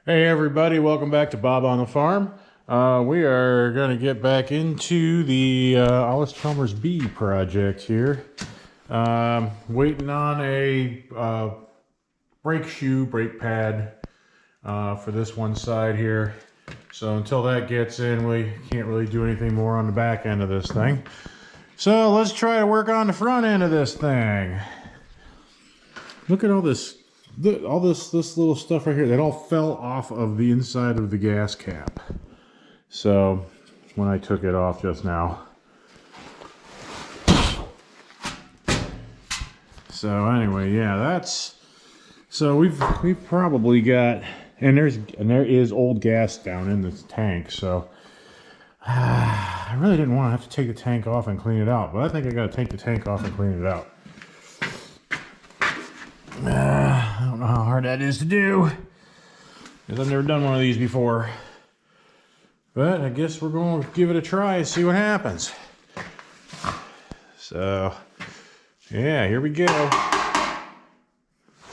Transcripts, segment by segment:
Hey everybody, welcome back to Bob on the Farm. We are going to get back into the Allis Chalmers B project here. Waiting on a brake pad for this one side here. So until that gets in, we can't really do anything more on the back end of this thing. So let's try to work on the front end of this thing. Look at all this little stuff right here that all fell off of the inside of the gas cap. So when I took it off just now. So anyway, yeah, that's so we've probably got, and there is old gas down in this tank. So I really didn't want to have to take the tank off and clean it out, but I think I got to take the tank off and clean it out. I don't know how hard that is to do, because I've never done one of these before. But I guess we're going to give it a try and see what happens. So, yeah, here we go.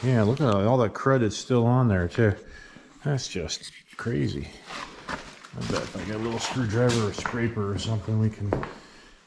Yeah, look at all that crud that's still on there, too. That's just crazy. I bet if I got a little screwdriver or scraper or something, we can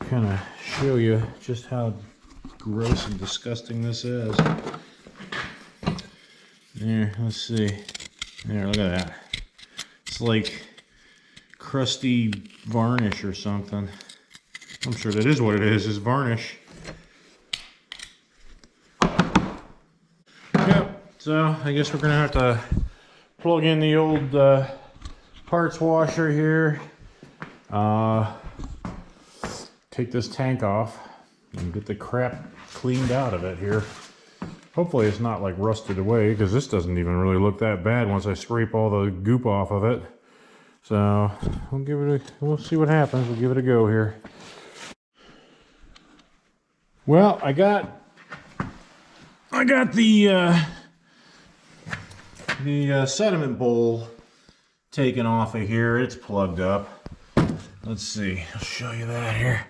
kind of show you just how gross and disgusting this is. There, let's see. There, look at that. It's like crusty varnish or something. I'm sure that is what it is varnish. Yep, so I guess we're gonna have to plug in the old parts washer here. Take this tank off and get the crap cleaned out of it here. Hopefully it's not like rusted away, because this doesn't even really look that bad once I scrape all the goop off of it. So we'll see what happens. We'll give it a go here. Well, I got the sediment bowl taken off of here. It's plugged up. Let's see. I'll show you that here.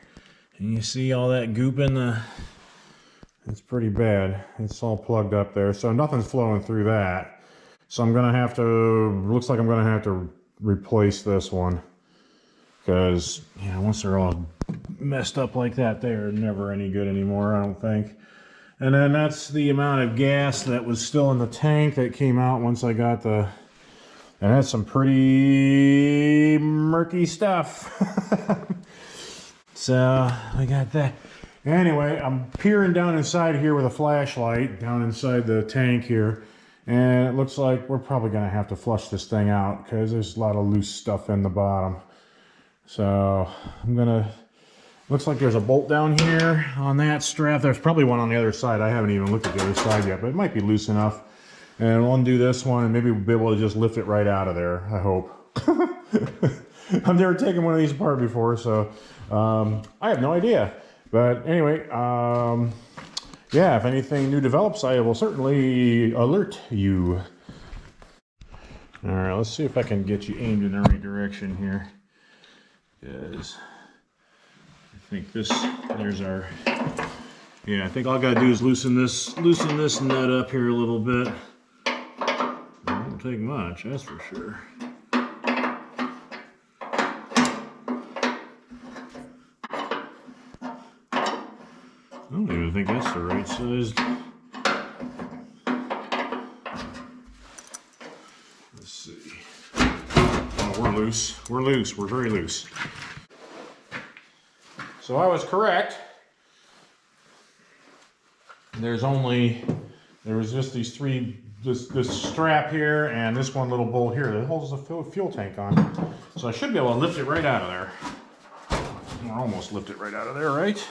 And you see all that goop in the... It's pretty bad. It's all plugged up there, so nothing's flowing through that. So I'm gonna have to, looks like I'm gonna have to replace this one, because, you know, once they're all messed up like that, they're never any good anymore, I don't think. And then that's the amount of gas that was still in the tank that came out once I got the, and that's some pretty murky stuff. So I got that. Anyway, I'm peering down inside here with a flashlight, down inside the tank here, and it looks like we're probably going to have to flush this thing out, because there's a lot of loose stuff in the bottom. So I'm going to, looks like there's a bolt down here on that strap. There's probably one on the other side. I haven't even looked at the other side yet, but it might be loose enough. And we'll undo this one, and maybe we'll be able to just lift it right out of there, I hope. I've never taken one of these apart before, so I have no idea. But anyway, yeah, if anything new develops, I will certainly alert you. All right, let's see if I can get you aimed in the right direction here. Because I think this, there's our, yeah, I think all I gotta do is loosen this nut up here a little bit. It won't take much, that's for sure. I don't even think that's the right size. Let's see. Oh, we're loose. We're loose. We're very loose. So I was correct. There was just these three, this strap here and this one little bolt here that holds the fuel tank on. So I should be able to lift it right out of there. Or almost lift it right out of there, right?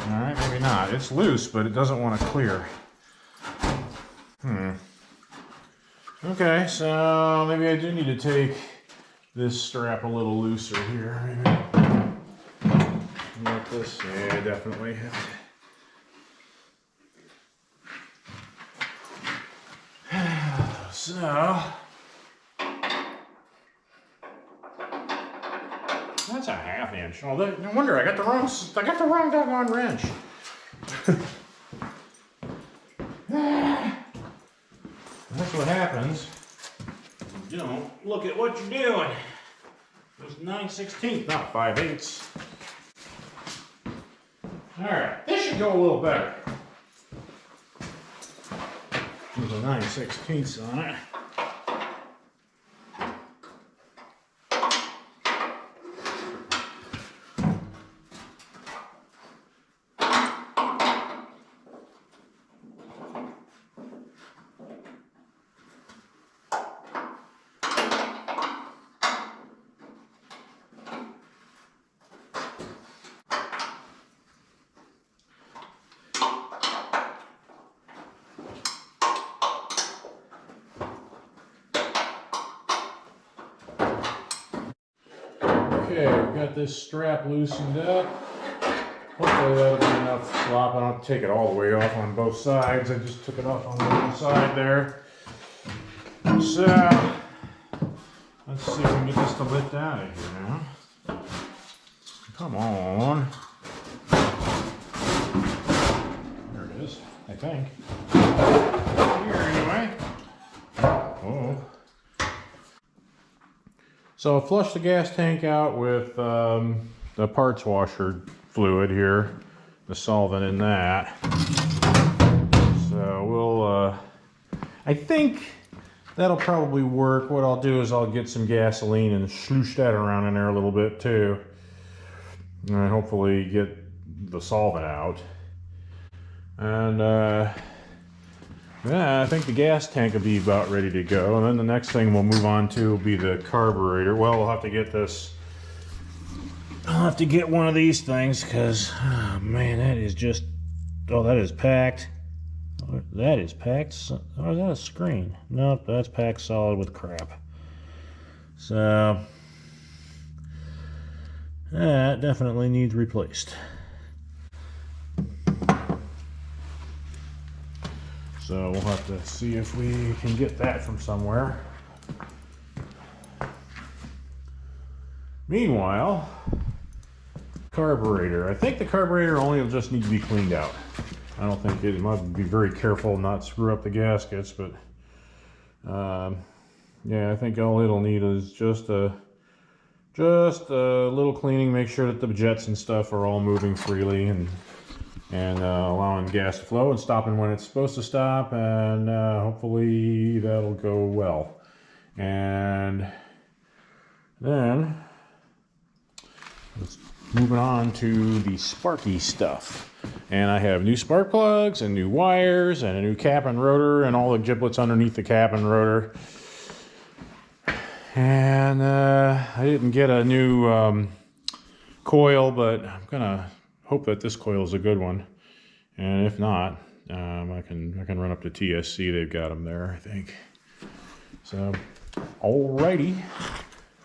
Alright, maybe not. It's loose, but it doesn't want to clear. Okay, so maybe I do need to take this strap a little looser here. Maybe like this. Yeah, definitely. So that's a ½ inch. Oh, no wonder I got the wrong doggone wrench. That's what happens. You don't look at what you're doing. It was 9/16, not 5/8. Alright, this should go a little better. There's a 9/16 on it. Okay, we've got this strap loosened up. Hopefully that'll be enough slop. I don't have to take it all the way off on both sides. I just took it off on one side there. So, let's see if we can get this to lift out of here now. Come on. There it is, I think. Here anyway. Oh. So flush the gas tank out with the parts washer fluid here, the solvent in that. So we'll, I think that'll probably work. What I'll do is I'll get some gasoline and sloosh that around in there a little bit too. And hopefully get the solvent out. And yeah, I think the gas tank will be about ready to go. And then the next thing we'll move on to will be the carburetor. Well, we'll have to get this. I'll have to get one of these things because, oh man, that is just, oh, that is packed. That is packed. Oh, is that a screen? Nope, that's packed solid with crap. So, that definitely needs replaced. So we'll have to see if we can get that from somewhere. Meanwhile, carburetor. I think the carburetor only will just need to be cleaned out. I don't think it might be very careful not screw up the gaskets, but yeah, I think all it'll need is just a little cleaning. Make sure that the jets and stuff are all moving freely and allowing gas to flow and stopping when it's supposed to stop, and hopefully that'll go well. And then let's moving on to the sparky stuff. And I have new spark plugs and new wires and a new cap and rotor and all the giblets underneath the cap and rotor. And I didn't get a new coil, but I'm gonna hope that this coil is a good one, and if not, I can run up to TSC. They've got them there, I think. So, alrighty,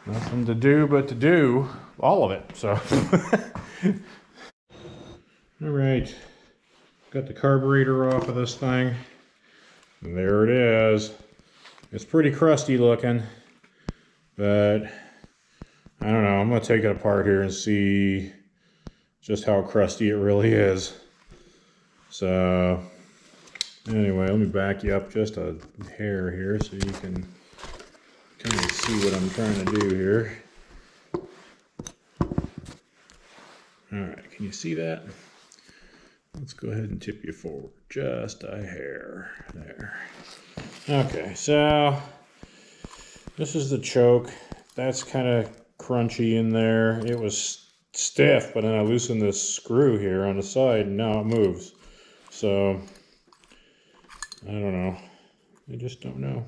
nothing to do but to do all of it. So, all right, got the carburetor off of this thing. There it is. It's pretty crusty looking, but I don't know. I'm gonna take it apart here and see just how crusty it really is. So anyway, let me back you up just a hair here so you can kind of see what I'm trying to do here. All right, can you see that? Let's go ahead and tip you forward just a hair there. Okay, so this is the choke. That's kind of crunchy in there. It was stiff, but then I loosened this screw here on the side and now it moves. So I don't know. I just don't know.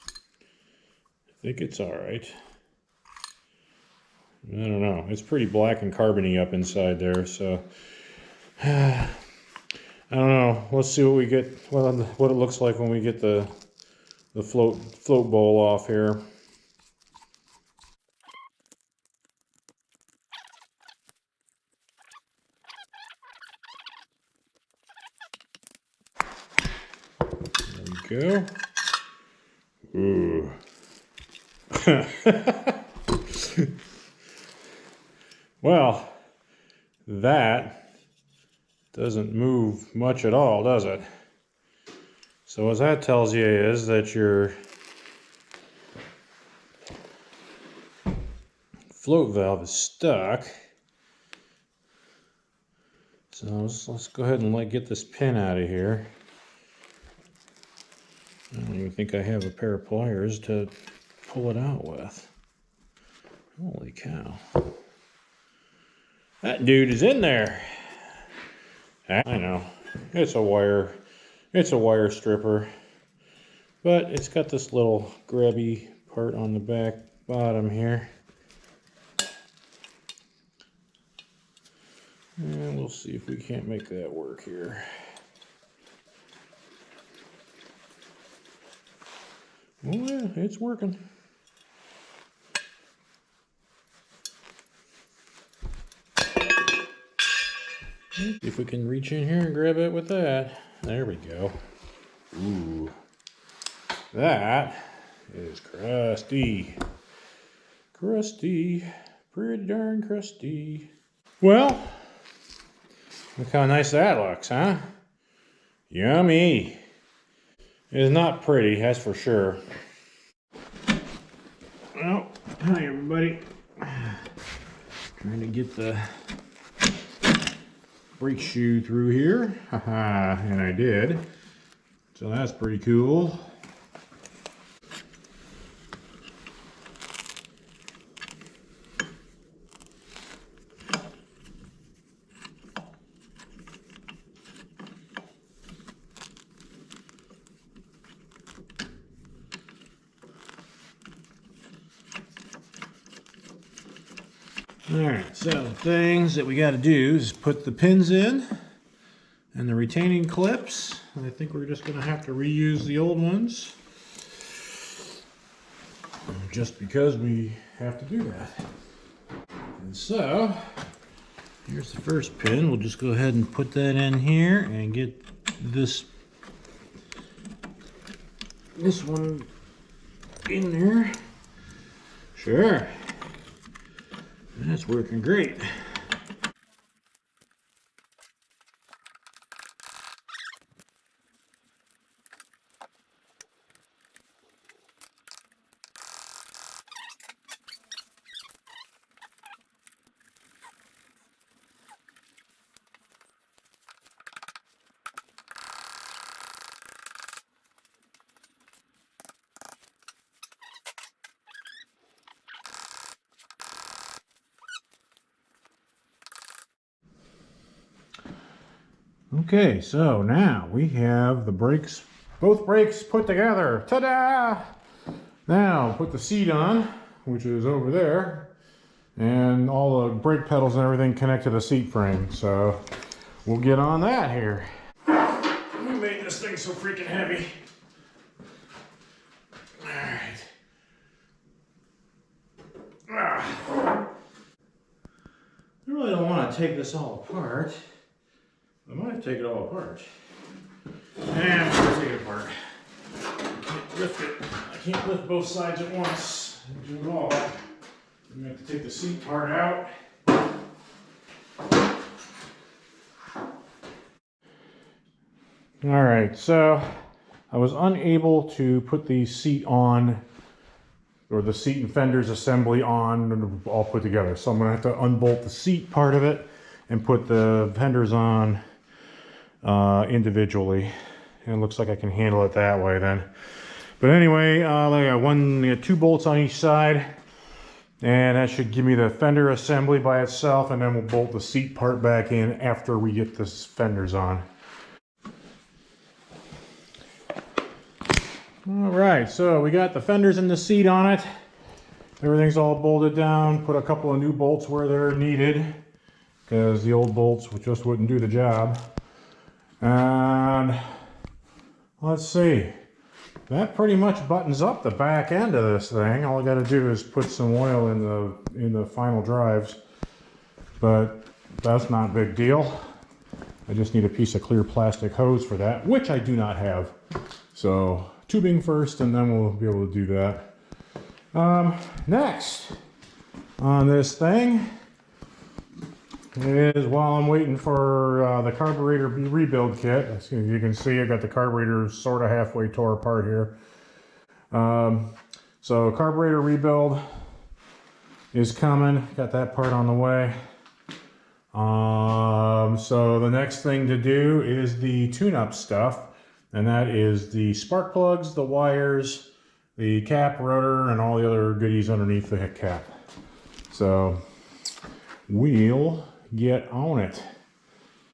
I think it's all right. I don't know. It's pretty black and carbony up inside there, so I don't know. Let's see what we get. What it looks like when we get the float bowl off here. Go. Ooh. Well, that doesn't move much at all, does it? So what that tells you is that your float valve is stuck. So let's go ahead and get this pin out of here. I don't even think I have a pair of pliers to pull it out with. Holy cow. That dude is in there. I know. It's a wire stripper. But it's got this little grabby part on the back bottom here. And we'll see if we can't make that work here. Oh yeah, it's working. See if we can reach in here and grab it with that. There we go. Ooh. That is crusty. Crusty. Pretty darn crusty. Well, look how nice that looks, huh? Yummy. It is not pretty, that's for sure. Well, hi everybody. Trying to get the brake shoe through here. Haha, and I did. So that's pretty cool. Alright, so the things that we got to do is put the pins in and the retaining clips. And I think we're just going to have to reuse the old ones just because we have to do that. And so here's the first pin. We'll just go ahead and put that in here and get this one in there. Sure. That's working great. Okay, so now we have the brakes, both brakes put together. Ta-da! Now put the seat on, which is over there, and all the brake pedals and everything connect to the seat frame. So we'll get on that here. Who made this thing so freaking heavy? Alright. I really don't want to take this all apart. I might take it all apart. And I'm going to take it apart. I can't lift it. I can't lift both sides at once and do it all. I'm going to have to take the seat part out. Alright, so I was unable to put the seat on, or the seat and fenders assembly on, all put together. So I'm going to have to unbolt the seat part of it and put the fenders on individually. And it looks like I can handle it that way then. But anyway, I got two bolts on each side, and that should give me the fender assembly by itself, and then we'll bolt the seat part back in after we get the fenders on. Alright, so we got the fenders and the seat on it. Everything's all bolted down. Put a couple of new bolts where they're needed, because the old bolts just wouldn't do the job. And let's see, that pretty much buttons up the back end of this thing. All I got to do is put some oil in the final drives, but that's not a big deal. I just need a piece of clear plastic hose for that, which I do not have. So tubing first, and then we'll be able to do that. Next on this thing, is while I'm waiting for the carburetor rebuild kit. As you can see, I got the carburetor sort of halfway tore apart here. So carburetor rebuild is coming. Got that part on the way. So the next thing to do is the tune-up stuff, and that is the spark plugs, the wires, the cap, rotor, and all the other goodies underneath the cap. So we'll get on it.